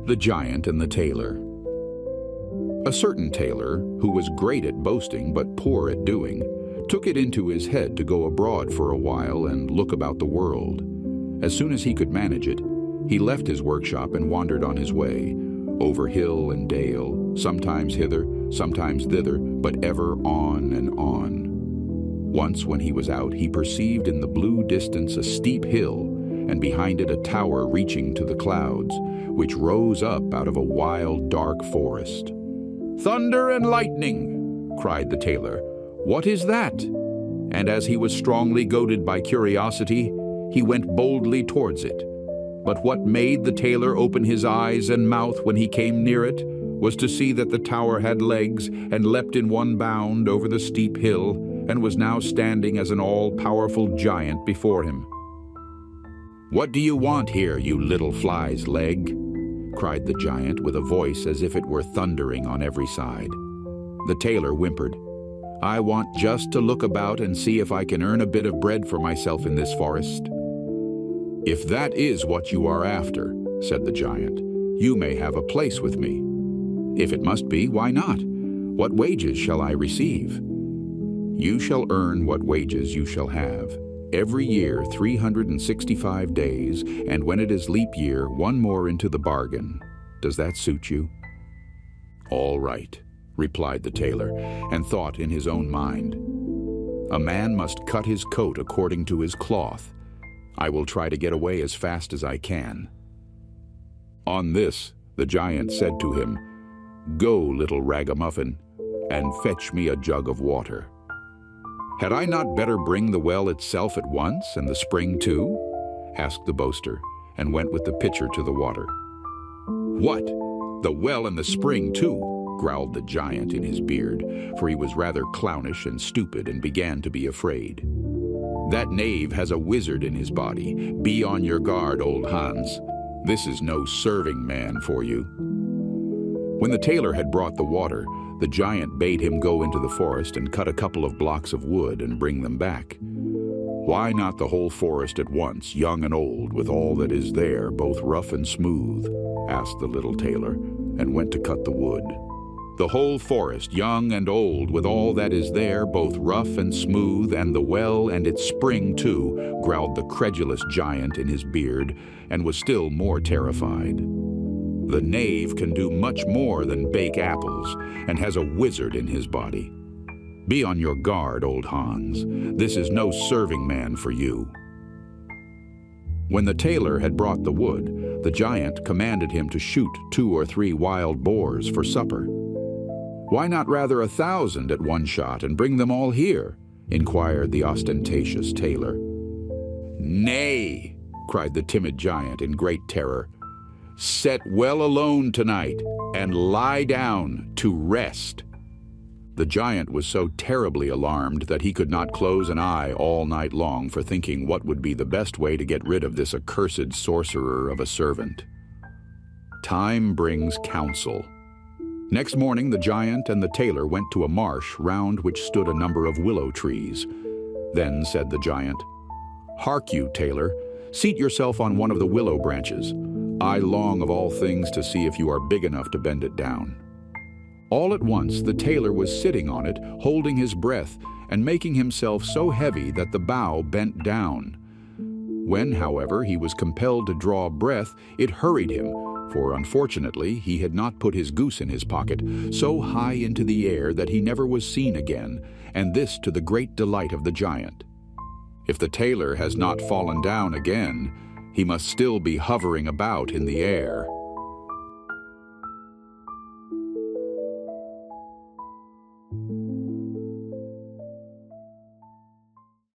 The Giant and the Tailor. A certain tailor, who was great at boasting but poor at doing, took it into his head to go abroad for a while and look about the world. As soon as he could manage it, he left his workshop and wandered on his way, over hill and dale, sometimes hither, sometimes thither, but ever on and on. Once when he was out, he perceived in the blue distance a steep hill, and behind it a tower reaching to the clouds, which rose up out of a wild, dark forest. "Thunder and lightning!" cried the tailor. "What is that?" And as he was strongly goaded by curiosity, he went boldly towards it. But what made the tailor open his eyes and mouth when he came near it was to see that the tower had legs and leapt in one bound over the steep hill, and was now standing as an all-powerful giant before him. "What do you want here, you little fly's leg?" cried the giant with a voice as if it were thundering on every side. The tailor whimpered, "I want just to look about and see if I can earn a bit of bread for myself in this forest." "If that is what you are after," said the giant, "you may have a place with me." "If it must be, why not? What wages shall I receive?" "You shall earn what wages you shall have. Every year 365 days, and when it is leap year, one more into the bargain. Does that suit you?" "All right," replied the tailor, and thought in his own mind, "A man must cut his coat according to his cloth. I will try to get away as fast as I can." On this, the giant said to him, "Go, little ragamuffin, and fetch me a jug of water." "Had I not better bring the well itself at once, and the spring too?" asked the boaster, and went with the pitcher to the water. "What? The well and the spring too?" growled the giant in his beard, for he was rather clownish and stupid and began to be afraid. "That knave has a wizard in his body. Be on your guard, old Hans. This is no serving man for you." When the tailor had brought the water, the giant bade him go into the forest and cut a couple of blocks of wood and bring them back. "Why not the whole forest at once, young and old, with all that is there, both rough and smooth?" asked the little tailor, and went to cut the wood. "The whole forest, young and old, with all that is there, both rough and smooth, and the well and its spring too," growled the credulous giant in his beard, and was still more terrified. "The knave can do much more than bake apples, and has a wizard in his body. Be on your guard, old Hans. This is no serving man for you." When the tailor had brought the wood, the giant commanded him to shoot 2 or 3 wild boars for supper. "Why not rather 1,000 at one shot and bring them all here?" inquired the ostentatious tailor. "Nay," cried the timid giant in great terror. "Set well alone tonight, and lie down to rest." The giant was so terribly alarmed that he could not close an eye all night long for thinking what would be the best way to get rid of this accursed sorcerer of a servant. Time brings counsel. Next morning the giant and the tailor went to a marsh round which stood a number of willow trees. Then said the giant, "Hark you, tailor, seat yourself on one of the willow branches. I long of all things to see if you are big enough to bend it down." All at once the tailor was sitting on it, holding his breath, and making himself so heavy that the bough bent down. When, however, he was compelled to draw breath, it hurried him, for unfortunately he had not put his goose in his pocket, so high into the air that he never was seen again, and this to the great delight of the giant. If the tailor has not fallen down again, he must still be hovering about in the air.